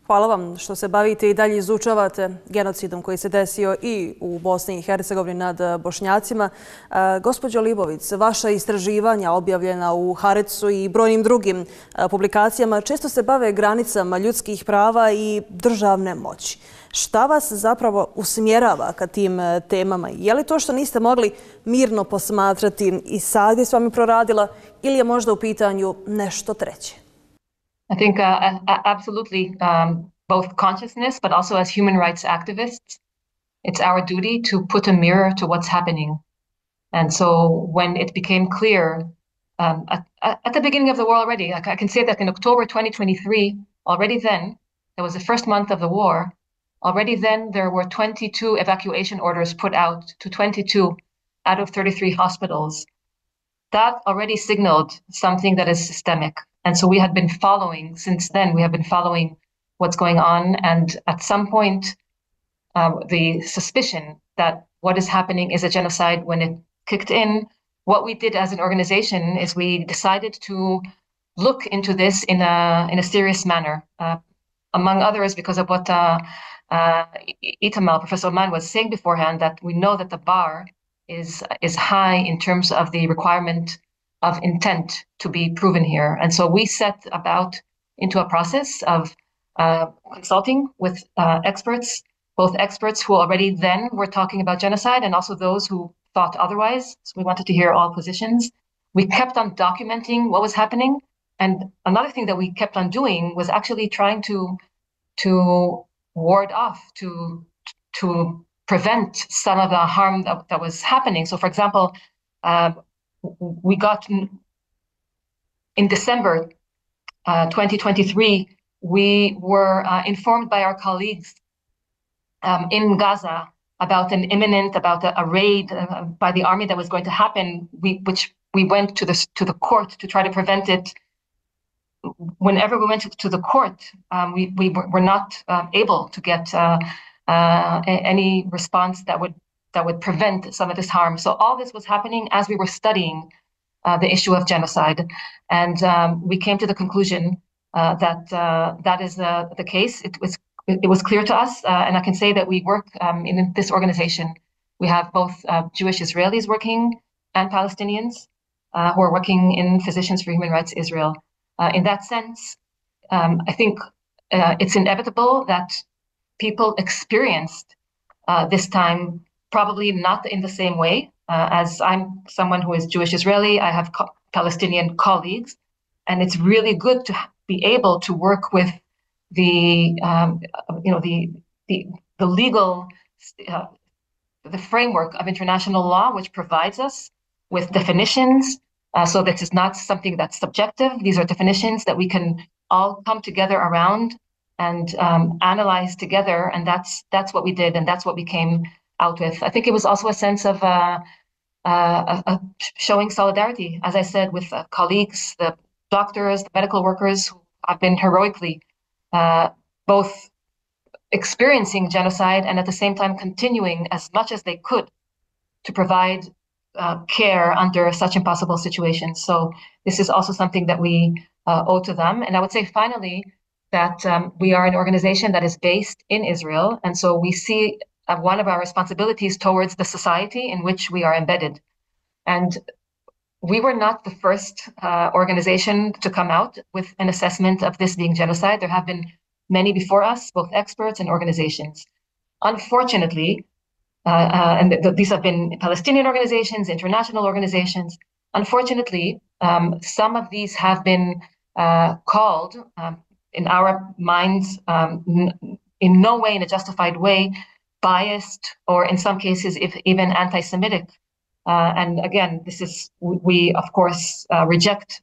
Hvala vam što se bavite i dalje izučavate genocidom koji se desio i u Bosni i Hercegovini nad Bošnjacima. Gospođo Leibowitz, vaša istraživanja objavljena u Haretsu i brojnim drugim publikacijama često se bave granicama ljudskih prava i državne moći. Šta vas zapravo usmjerava ka tim temama? Je li to što niste mogli mirno posmatrati i sad je s vami proradila ili je možda u pitanju nešto treće? I think absolutely both consciousness, but also as human rights activists, it's our duty to put a mirror to what's happening. And so when it became clear at the beginning of the war already, I can say that in October 2023, already then, it was the first month of the war, already then there were 22 evacuation orders put out to 22 out of 33 hospitals. That already signaled something that is systemic. And so we had been following, since then, we have been following what's going on. And at some point, the suspicion that what is happening is a genocide, when it kicked in, what we did as an organization is we decided to look into this in a serious manner, among others, because of what Itamar, Professor Mann, was saying beforehand, that we know that the bar is high in terms of the requirement of intent to be proven here. And so we set about into a process of consulting with experts, both experts who already then were talking about genocide and also those who thought otherwise. So we wanted to hear all positions. We kept on documenting what was happening. And another thing that we kept on doing was actually trying to ward off, to prevent some of the harm that was happening. So for example, we got in December 2023, we were informed by our colleagues in Gaza about about a raid by the army that was going to happen, which we went to the court to try to prevent it. Whenever we went to the court, we were not able to get any response that would prevent some of this harm. So all this was happening as we were studying the issue of genocide. And we came to the conclusion that that is the case. It was clear to us, and I can say that we work in this organization. We have both Jewish Israelis working and Palestinians who are working in Physicians for Human Rights Israel. In that sense, I think it's inevitable that people experienced this time probably not in the same way. As I'm someone who is Jewish Israeli, I have Palestinian colleagues, and it's really good to be able to work with the legal, the framework of international law, which provides us with definitions. So this is not something that's subjective. These are definitions that we can all come together around and analyze together, and that's what we did, and that's what we came out with. I think it was also a sense of showing solidarity, as I said, with colleagues, the doctors, the medical workers who have been heroically both experiencing genocide and at the same time continuing as much as they could to provide care under such impossible situations. So this is also something that we owe to them. And I would say finally that we are an organization that is based in Israel. And so we see one of our responsibilities towards the society in which we are embedded. And we were not the first organization to come out with an assessment of this being genocide. There have been many before us, both experts and organizations. Unfortunately, these have been Palestinian organizations, international organizations. Unfortunately, some of these have been called, in our minds, in no way in a justified way, biased, or in some cases, if even anti-Semitic. And again, we of course reject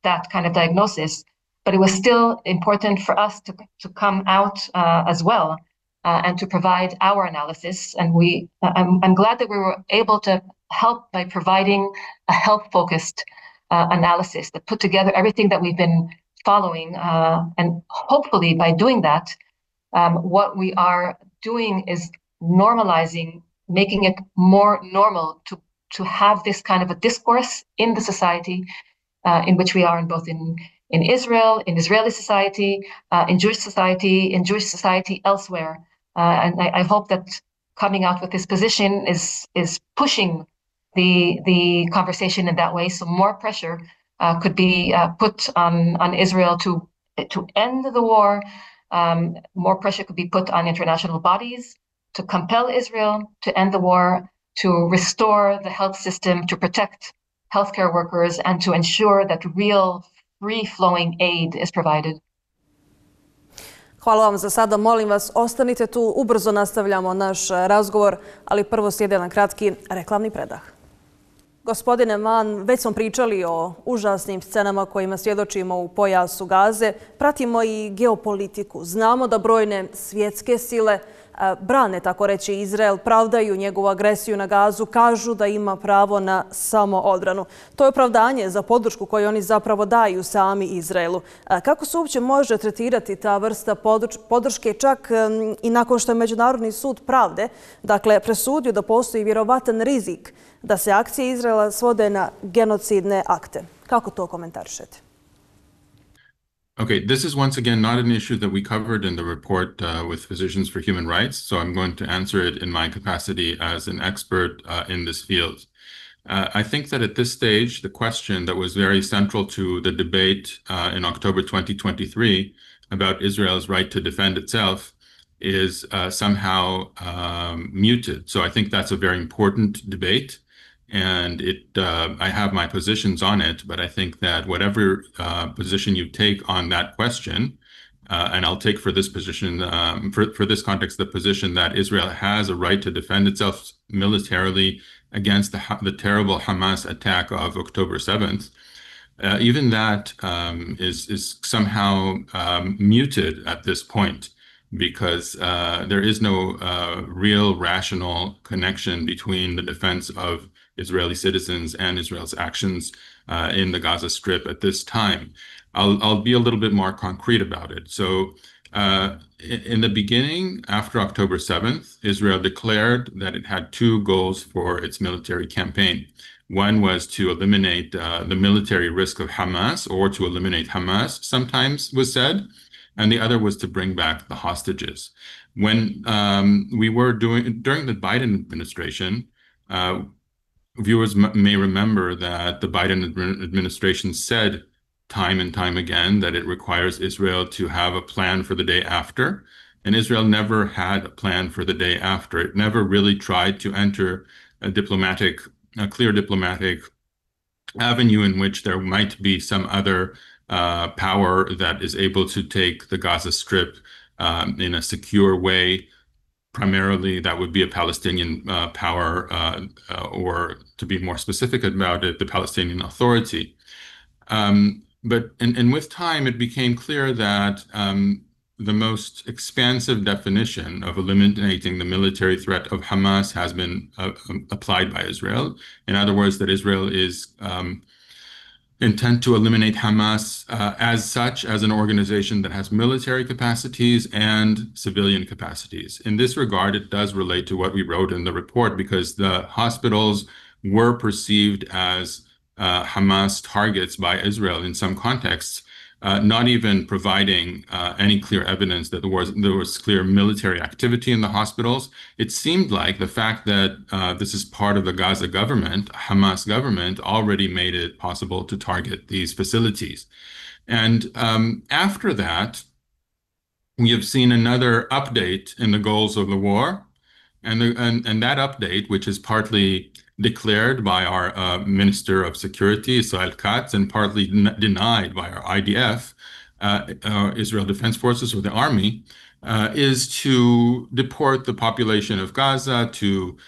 that kind of diagnosis, but it was still important for us to come out as well and to provide our analysis. And I'm glad that we were able to help by providing a health-focused analysis that put together everything that we've been following. And hopefully by doing that, what we are doing is normalizing, making it more normal to have this kind of a discourse in the society in which we are, both in in Israel, in Israeli society, in Jewish society elsewhere. And I hope that coming out with this position is pushing the conversation in that way. So more pressure could be put on Israel to end the war. More pressure could be put on international bodies to compel Israel to end the war, to restore the health system, to protect healthcare workers, and to ensure that real free-flowing aid is provided. Hvala vam za sada. Molim vas, ostanite tu. Ubrzo nastavljamo naš razgovor, ali prvo slijedi jedan kratki reklamni predah. Gospodine Mann, već smo pričali o užasnim scenama kojima svjedočimo u pojasu Gaze. Pratimo i geopolitiku. Znamo da brojne svjetske sile brane, tako reći, Izrael, pravdaju njegovu agresiju na Gazu, kažu da ima pravo na samoodbranu. To je opravdanje za podršku koju oni zapravo daju sami Izraelu. Kako se uopće može tretirati ta vrsta podrške čak i nakon što je Međunarodni sud pravde, dakle, presudio da postoji vjerovatan rizik da se akcije Izraela svode na genocidne akte? Kako to komentarišete? Okay, this is once again not an issue that we covered in the report with Physicians for Human Rights, so I'm going to answer it in my capacity as an expert in this field. I think that at this stage, the question that was very central to the debate in October 2023 about Israel's right to defend itself is somehow muted. So I think that's a very important debate. And I have my positions on it, but I think that whatever position you take on that question, and I'll take for this position, for this context, the position that Israel has a right to defend itself militarily against the terrible Hamas attack of October 7th, even that is somehow muted at this point, because there is no real rational connection between the defense of Israeli citizens and Israel's actions in the Gaza Strip at this time. I'll be a little bit more concrete about it. So in the beginning, after October 7th, Israel declared that it had two goals for its military campaign. One was to eliminate the military risk of Hamas, or to eliminate Hamas, sometimes was said, and the other was to bring back the hostages. When we were during the Biden administration, viewers may remember that the Biden administration said time and time again that it requires Israel to have a plan for the day after. And Israel never had a plan for the day after. It never really tried to enter a clear diplomatic avenue in which there might be some other power that is able to take the Gaza Strip in a secure way. Primarily, that would be a Palestinian power, or to be more specific about it, the Palestinian Authority. But with time, it became clear that the most expansive definition of eliminating the military threat of Hamas has been applied by Israel. In other words, that Israel is intent to eliminate Hamas as such, as an organization that has military capacities and civilian capacities. In this regard, it does relate to what we wrote in the report, because the hospitals were perceived as Hamas targets by Israel in some contexts, not even providing any clear evidence that there was clear military activity in the hospitals. It seemed like the fact that this is part of the Gaza government, Hamas government, already made it possible to target these facilities. And after that, we have seen another update in the goals of the war. And that update, which is partly declared by our Minister of Security, Israel Katz, and partly denied by our IDF, Israel Defense Forces, or the army, is to deport the population of Gaza, to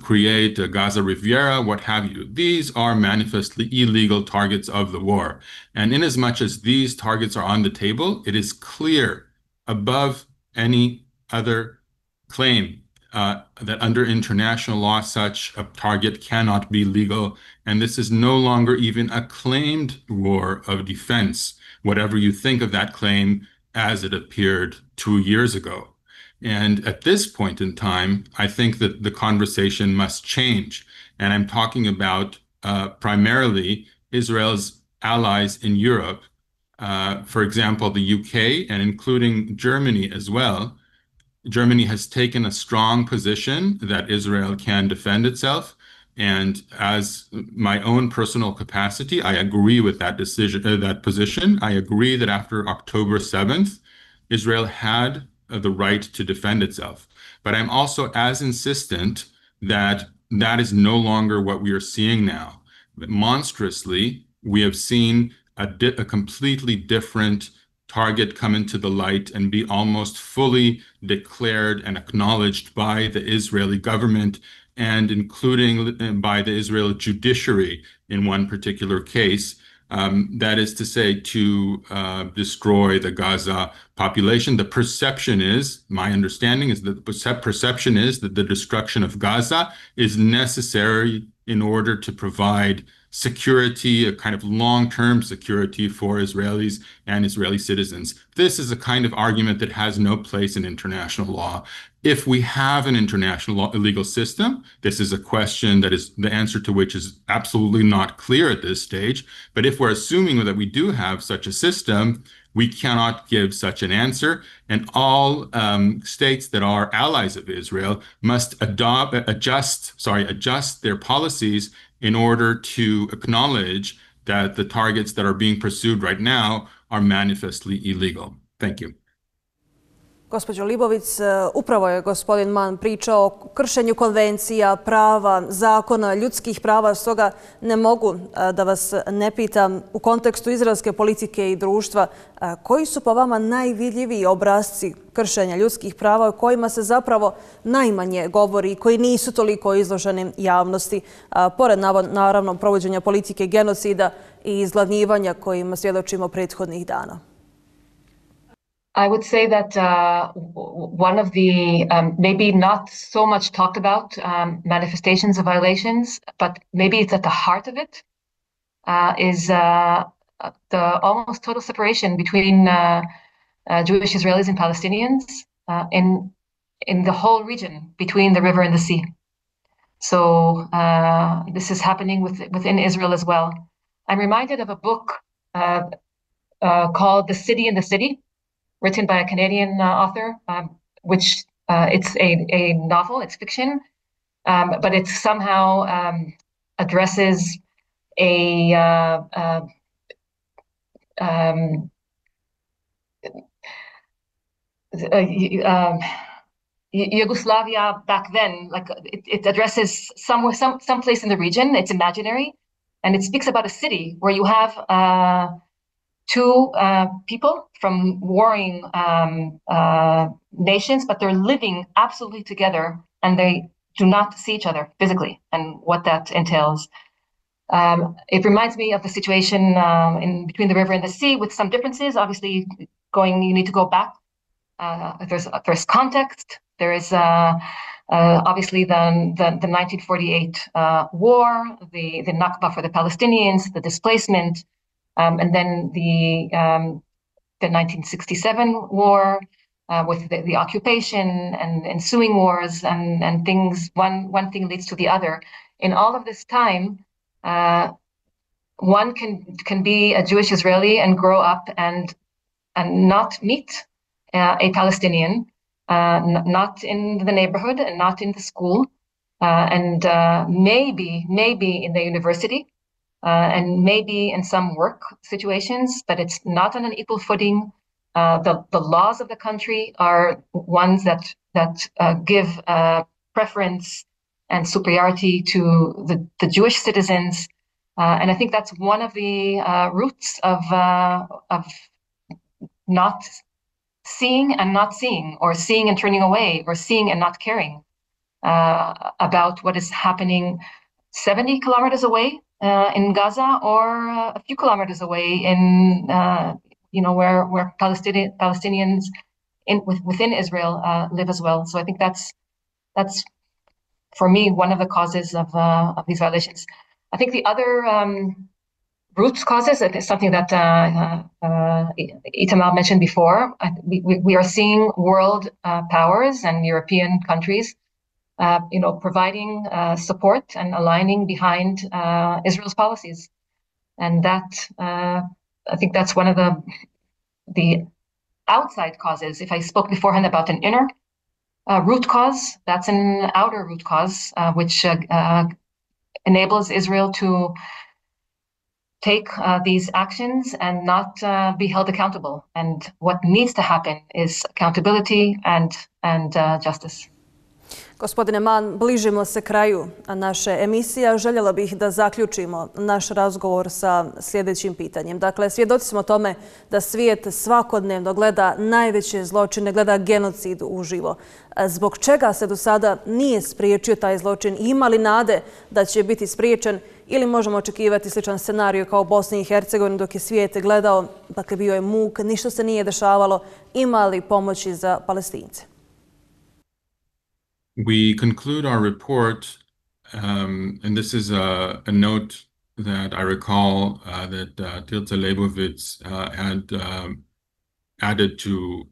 create a Gaza Riviera, what have you. These are manifestly illegal targets of the war. And inasmuch as these targets are on the table, it is clear above any other claim that under international law, such a target cannot be legal. And this is no longer even a claimed war of defense, whatever you think of that claim, as it appeared 2 years ago. And at this point in time, I think that the conversation must change. And I'm talking about primarily Israel's allies in Europe, for example, the UK and including Germany as well, Germany has taken a strong position that Israel can defend itself. And as my own personal capacity, I agree with that decision, that position. I agree that after October 7th, Israel had the right to defend itself. But I'm also as insistent that that is no longer what we are seeing now. Monstrously, we have seen a completely different target come into the light and be almost fully declared and acknowledged by the Israeli government, and including by the Israeli judiciary in one particular case. That is to say, to destroy the Gaza population. The perception is, my understanding is that the perception is that the destruction of Gaza is necessary in order to provide security, a kind of long-term security for Israelis and Israeli citizens. This is a kind of argument that has no place in international law. If we have an international legal system, this is a question that is the answer to which is absolutely not clear at this stage. But if we're assuming that we do have such a system, we cannot give such an answer. And all states that are allies of Israel must adjust their policies in order to acknowledge that the targets that are being pursued right now are manifestly illegal. Thank you. Gospođo Leibowitz, upravo je gospodin Mann pričao o kršenju konvencija, prava, zakona, ljudskih prava, stoga ne mogu da vas ne pitam u kontekstu izraelske politike i društva koji su po vama najvidljiviji obrasci kršenja ljudskih prava o kojima se zapravo najmanje govori i koji nisu toliko izloženi javnosti, pored naravno provođenja politike genocida i izgladnjivanja kojima svjedočimo prethodnih dana? I would say that one of the maybe not so much talked about manifestations of violations, but maybe it's at the heart of it, is the almost total separation between Jewish Israelis and Palestinians in the whole region between the river and the sea. So this is happening within Israel as well. I'm reminded of a book called The City in the City, written by a Canadian author, which it's a novel, it's fiction, but it somehow addresses a Yugoslavia back then. Like it addresses some place in the region. It's imaginary, and it speaks about a city where you have two people from warring nations, but they're living absolutely together and they do not see each other physically, and what that entails. It reminds me of the situation in between the river and the sea, with some differences. Obviously, you need to go back. There's context. There is obviously the 1948 war, the Nakba for the Palestinians, the displacement. And then the 1967 war with the occupation and ensuing wars and things. One thing leads to the other. In all of this time, one can be a Jewish Israeli and grow up and not meet a Palestinian, not in the neighborhood and not in the school, and maybe in the university. And maybe in some work situations, but it's not on an equal footing. The laws of the country are ones that give preference and superiority to the Jewish citizens, and I think that's one of the roots of not seeing and not seeing, or seeing and turning away, or seeing and not caring about what is happening 70 kilometers away in Gaza, or a few kilometers away in where Palestinians within Israel live as well. So I think that's for me one of the causes of these violations. I think the other root causes is something that Itamar mentioned before. We are seeing world powers and European countries providing support and aligning behind Israel's policies. And that, I think that's one of the outside causes. If I spoke beforehand about an inner root cause, that's an outer root cause, which enables Israel to take these actions and not be held accountable. And what needs to happen is accountability and justice. Gospodine Mann, bližimo se kraju naše emisije. Željela bih da zaključimo naš razgovor sa sljedećim pitanjem. Dakle, svjedoci smo tome da svijet svakodnevno gleda najveće zločine, gleda genocid uživo. Zbog čega se do sada nije spriječio taj zločin? Ima li nade da će biti spriječen ili možemo očekivati sličan scenarij kao u Bosni i Hercegovini dok je svijet gledao, dakle bio je muk, ništa se nije dešavalo, ima li pomoći za Palestince? We conclude our report, and this is a note that I recall that Tirza Leibowitz had added to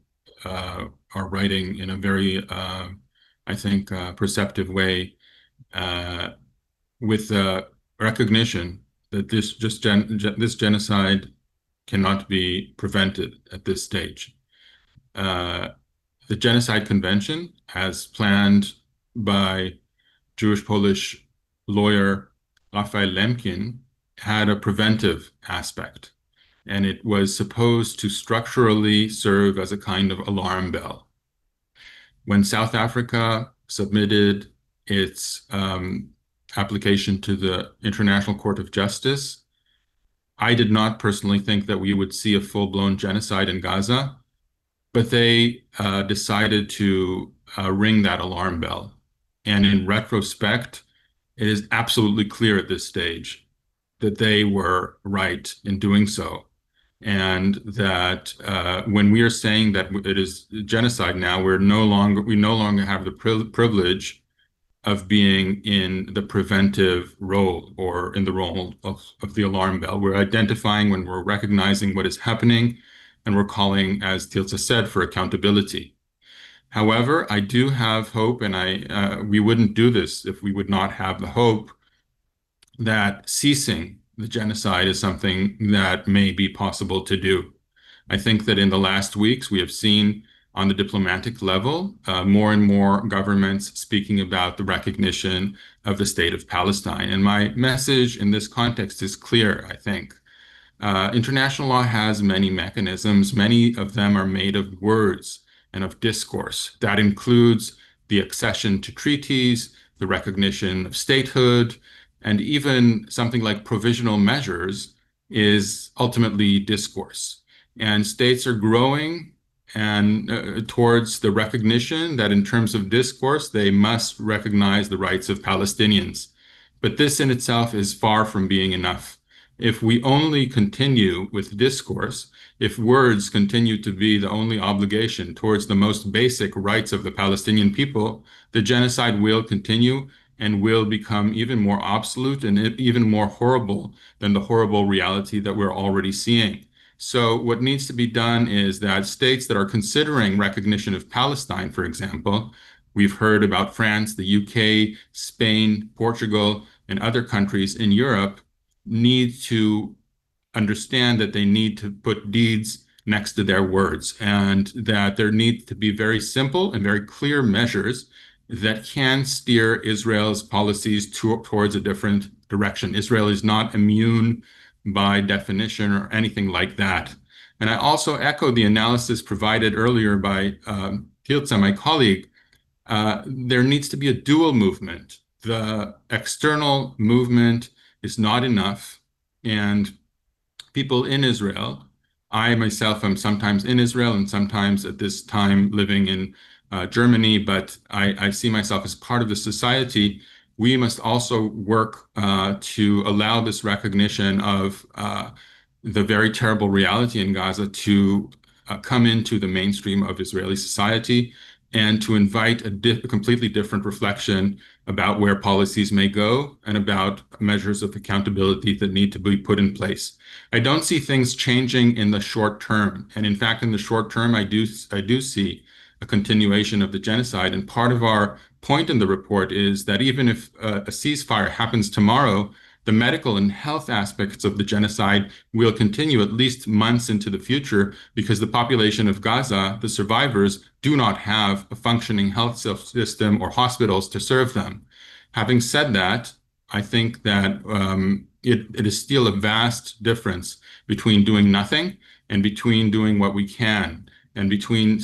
our writing in a very, I think, perceptive way, with the recognition that this genocide cannot be prevented at this stage. The Genocide Convention, as planned by Jewish-Polish lawyer Raphael Lemkin, had a preventive aspect, and it was supposed to structurally serve as a kind of alarm bell. When South Africa submitted its application to the International Court of Justice, I did not personally think that we would see a full-blown genocide in Gaza, but they decided to ring that alarm bell. And in retrospect, it is absolutely clear at this stage that they were right in doing so. And that when we are saying that it is genocide now, we no longer have the privilege of being in the preventive role or in the role of the alarm bell. We're identifying when we're recognizing what is happening, and we're calling, as Tirza said, for accountability. However, I do have hope, and we wouldn't do this if we would not have the hope that ceasing the genocide is something that may be possible to do. I think that in the last weeks, we have seen on the diplomatic level, more and more governments speaking about the recognition of the state of Palestine. And my message in this context is clear, I think. International law has many mechanisms. Many of them are made of words and of discourse. That includes the accession to treaties, the recognition of statehood, and even something like provisional measures is ultimately discourse. And states are growing and towards the recognition that in terms of discourse, they must recognize the rights of Palestinians. But this in itself is far from being enough. If we only continue with discourse, if words continue to be the only obligation towards the most basic rights of the Palestinian people, the genocide will continue and will become even more obsolete and even more horrible than the horrible reality that we're already seeing. So what needs to be done is that states that are considering recognition of Palestine, for example, we've heard about France, the UK, Spain, Portugal, and other countries in Europe, need to understand that they need to put deeds next to their words, and that there needs to be very simple and very clear measures that can steer Israel's policies towards a different direction. Israel is not immune by definition or anything like that. And I also echo the analysis provided earlier by Tirza, my colleague. There needs to be a dual movement. The external movement is not enough, and people in Israel, I myself am sometimes in Israel and sometimes at this time living in Germany, but I see myself as part of the society. We must also work to allow this recognition of the very terrible reality in Gaza to come into the mainstream of Israeli society, and to invite a completely different reflection about where policies may go and about measures of accountability that need to be put in place. I don't see things changing in the short term. And in fact, in the short term, I do see a continuation of the genocide. And part of our point in the report is that even if a ceasefire happens tomorrow, the medical and health aspects of the genocide will continue at least months into the future because the population of Gaza, the survivors, do not have a functioning health system or hospitals to serve them. Having said that, I think that it is still a vast difference between doing nothing and between doing what we can, and between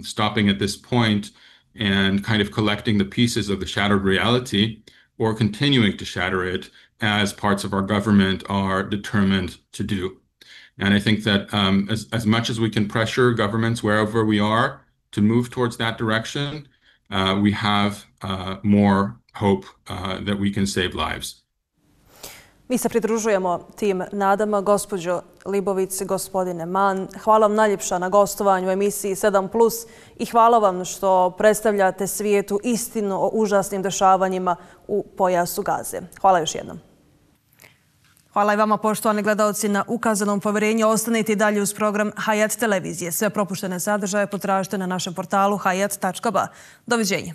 stopping at this point and kind of collecting the pieces of the shattered reality or continuing to shatter it as parts of our government are determined to do. And I think that as much as we can pressure governments wherever we are to move towards that direction, we have more hope that we can save lives. Mi se pridružujemo tim nadama, gospođo Leibowitz, gospodine Mann. Hvala vam najljepša na gostovanju u emisiji 7+, i hvala vam što predstavljate svijetu istinu o užasnim dešavanjima u pojasu Gaze. Hvala još jednom. Hvala i vama, poštovani gledaoci, na ukazanom poverenju. Ostanite i dalje uz program Hayat televizije. Sve propuštene sadržaje potražite na našem portalu hayat.ba. Doviđenja.